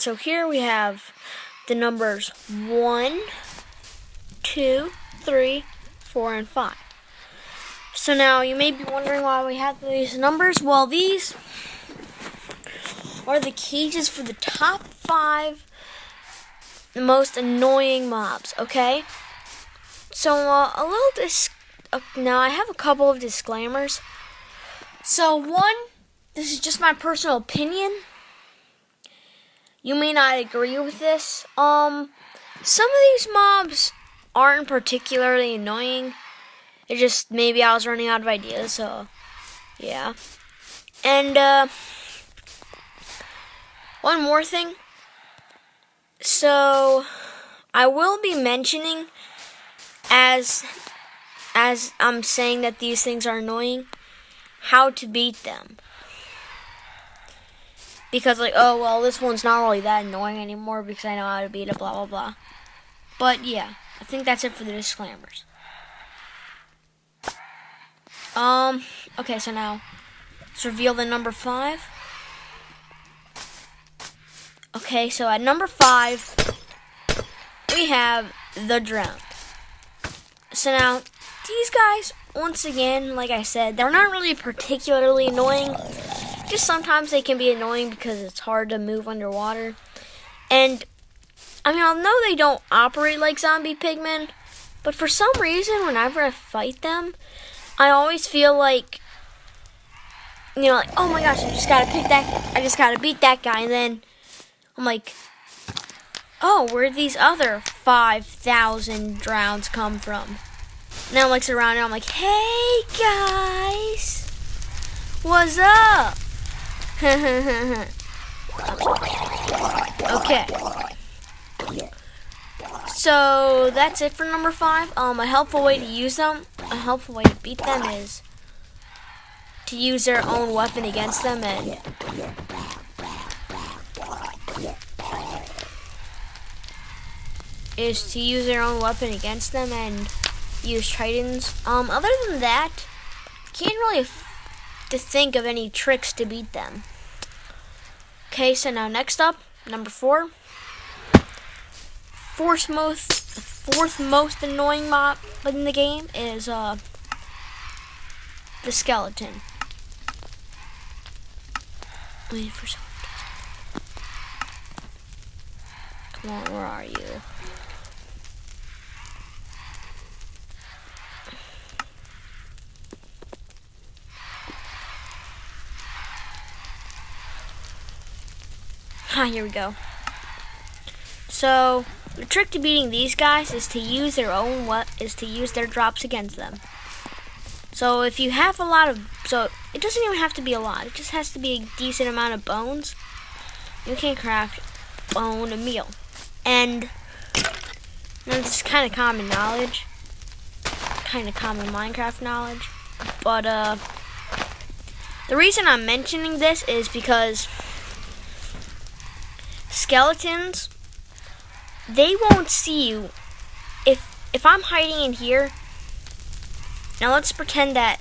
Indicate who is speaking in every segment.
Speaker 1: So here we have the numbers 1, 2, 3, 4, and 5. So now you may be wondering why we have these numbers. Well, these are the cages for the top 5 most annoying mobs, okay? So now I have a couple of disclaimers. So one, this is just my personal opinion. You may not agree with this. Some of these mobs aren't particularly annoying. It just maybe I was running out of ideas, so yeah. And one more thing. So I will be mentioning as I'm saying that these things are annoying, how to beat them. Because oh well, this one's not really that annoying anymore because I know how to beat it, blah blah blah. But yeah, I think that's it for the disclaimers. Okay, so now let's reveal the number 5. Okay, so at number 5 we have the Drowned. So now these guys, once again, like I said, they're not really particularly annoying. Just sometimes they can be annoying because it's hard to move underwater. And I mean, I know they don't operate like zombie pigmen, but for some reason, whenever I fight them, I always feel like, oh my gosh, I just gotta beat that guy, and then I'm like, oh, where'd these other 5,000 drowns come from? And then I'm surrounded, I'm like, hey guys, what's up? Okay. So that's it for number 5. A helpful way to use them, a helpful way to beat them is to use their own weapon against them and use tritons. Other than that, can't really to think of any tricks to beat them. Okay, so now next up, number 4. Fourth most annoying mob in the game is the skeleton. Wait for someone. Come on, where are you? Here we go. So the trick to beating these guys is to use their drops against them. So if you have so it doesn't even have to be a lot. It just has to be a decent amount of bones. You can craft bone meal, and this is kind of common knowledge, kind of common Minecraft knowledge. But the reason I'm mentioning this is because skeletons, they won't see you if I'm hiding in here. Now let's pretend that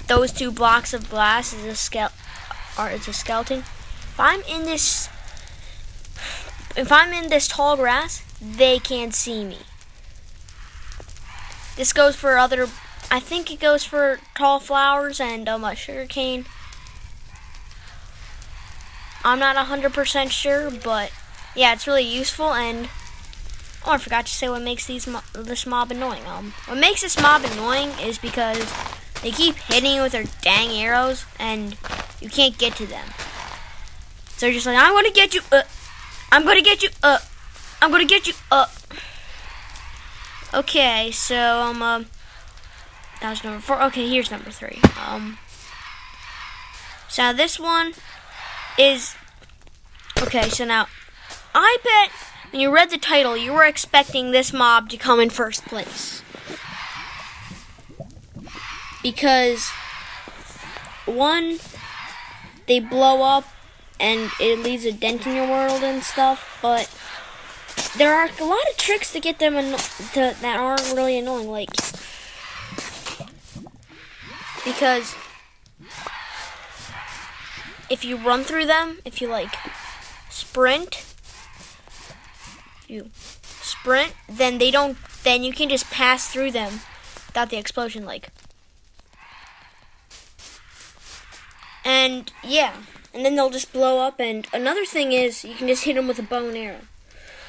Speaker 1: those 2 blocks of glass is a skeleton. If I'm in this tall grass, they can't see me. This goes for I think it goes for tall flowers and sugarcane. I'm not 100% sure, but yeah, it's really useful. And I forgot to say what makes this mob annoying. What makes this mob annoying is because they keep hitting you with their dang arrows, and you can't get to them. So they're just like, I'm gonna get you. I'm gonna get you. I'm gonna get you. Okay, so that was number 4. Okay, here's number 3. So this one is okay. So now, I bet when you read the title, you were expecting this mob to come in first place, because 1, they blow up and it leaves a dent in your world and stuff. But there are a lot of tricks to get them that aren't really annoying, because if you run through them, if you like sprint, then they don't. Then you can just pass through them without the explosion, like. And yeah, and then they'll just blow up. And another thing is, you can just hit them with a bow and arrow.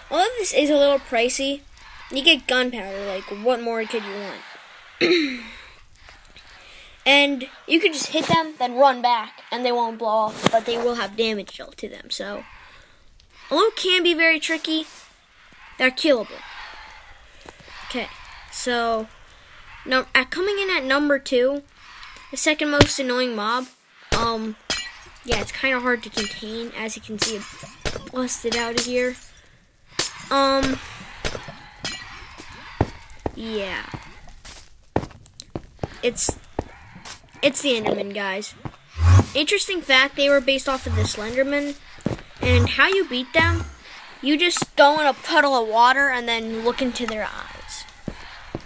Speaker 1: Although this is a little pricey, you get gunpowder. Like, what more could you want? And you can just hit them, then run back, and they won't blow off, but they will have damage dealt to them. So, although it can be very tricky, they're killable. Okay, so coming in at number 2, the second most annoying mob. Yeah, it's kind of hard to contain, as you can see, it busted out of here. Yeah, it's the Enderman, guys. Interesting fact, they were based off of the Slenderman, and how you beat them, you just go in a puddle of water and then look into their eyes.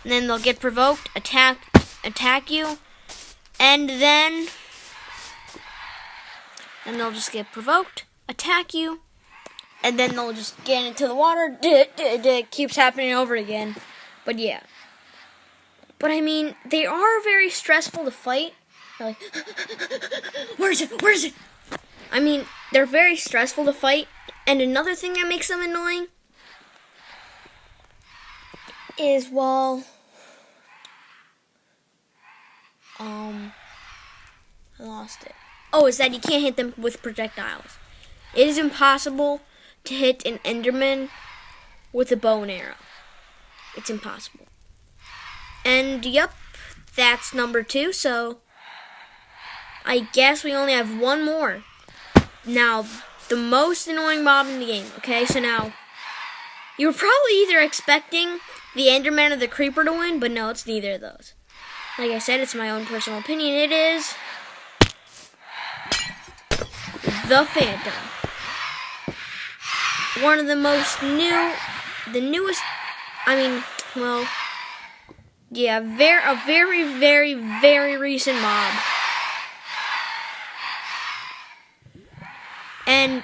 Speaker 1: And then they'll get provoked, attack you, and then they'll just get provoked, attack you, and then they'll just get into the water. It keeps happening over again. But yeah. But I mean, they are very stressful to fight. They're like, where is it? Where is it? I mean, they're very stressful to fight. And another thing that makes them annoying is, well, I lost it. Oh, is that you can't hit them with projectiles. It is impossible to hit an Enderman with a bow and arrow. It's impossible. And yep, that's number 2, so I guess we only have one more. Now, the most annoying mob in the game, okay? So now, you were probably either expecting the Enderman or the Creeper to win, but no, it's neither of those. Like I said, it's my own personal opinion. It is the Phantom. One of the newest, I mean, well, yeah, a very, very, very recent mob. And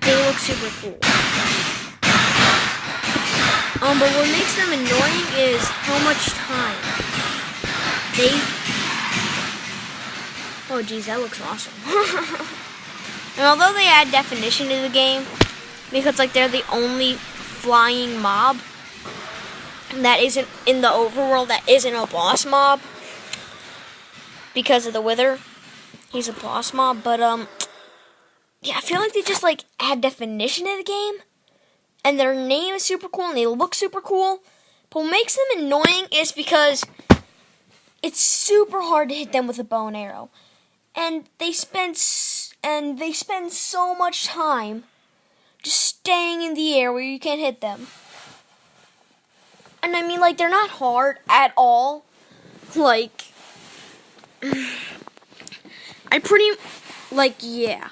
Speaker 1: they look super cool. But what makes them annoying is how much time oh geez, that looks awesome. And although they add definition to the game, because like they're the only flying mob that isn't in the overworld, that isn't a boss mob, because of the Wither, he's a boss mob. But yeah, I feel like they just like add definition to the game, and their name is super cool and they look super cool. But what makes them annoying is because it's super hard to hit them with a bow and arrow, and they spend so much time just staying in the air where you can't hit them. And I mean, like, they're not hard at all. Like, yeah.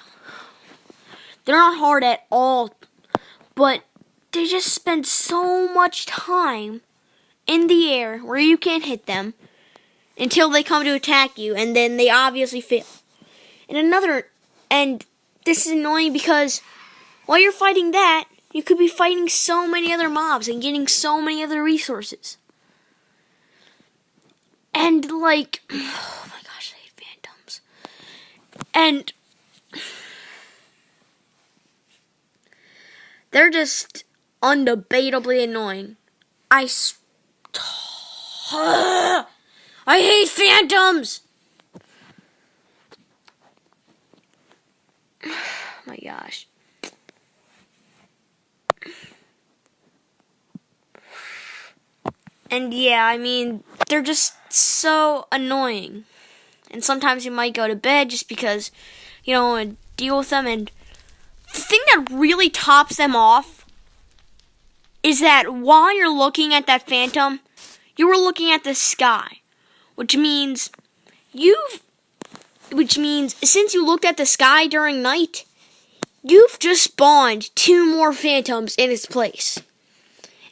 Speaker 1: They're not hard at all. But they just spend so much time in the air where you can't hit them until they come to attack you, and then they obviously fail. And this is annoying because while you're fighting that, you could be fighting so many other mobs and getting so many other resources. And like, oh my gosh, I hate phantoms. And they're just undebatably annoying. I hate phantoms! Oh my gosh. And yeah, I mean, they're just so annoying. And sometimes you might go to bed just because you don't want to deal with them. And the thing that really tops them off is that while you're looking at that phantom, you were looking at the sky. Which means since you looked at the sky during night, you've just spawned 2 more phantoms in its place.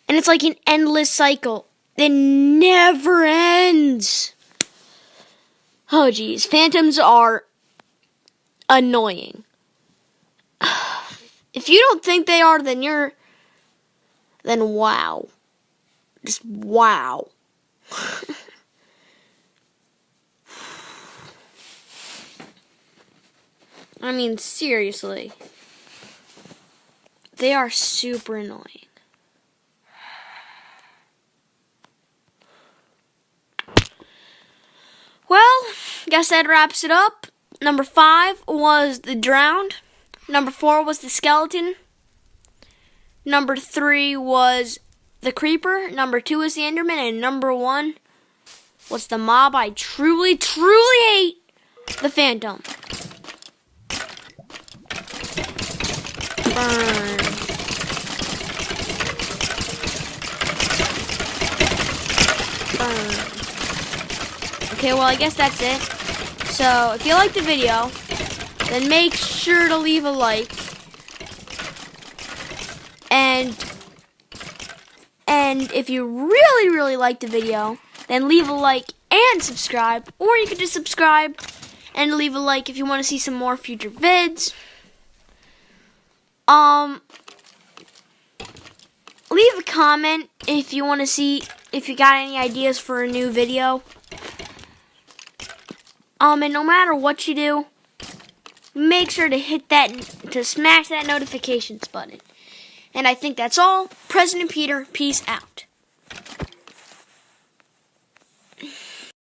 Speaker 1: And it's like an endless cycle. It never ends. Oh geez, phantoms are annoying. If you don't think they are, then wow. Just wow. I mean, seriously. They are super annoying. Well, guess that wraps it up. Number 5 was the drowned. Number 4 was the skeleton. Number 3 was the creeper. Number 2 was the enderman. And number 1 was the mob I truly, truly hate, the phantom. Burn. Burn. Okay, well, I guess that's it. So, if you liked the video, then make sure to leave a like. And if you really, really liked the video, then leave a like and subscribe. Or you can just subscribe and leave a like if you want to see some more future vids. Leave a comment if you want to see if you got any ideas for a new video. And no matter what you do, make sure to smash that notifications button. And I think that's all. President Peter, peace out.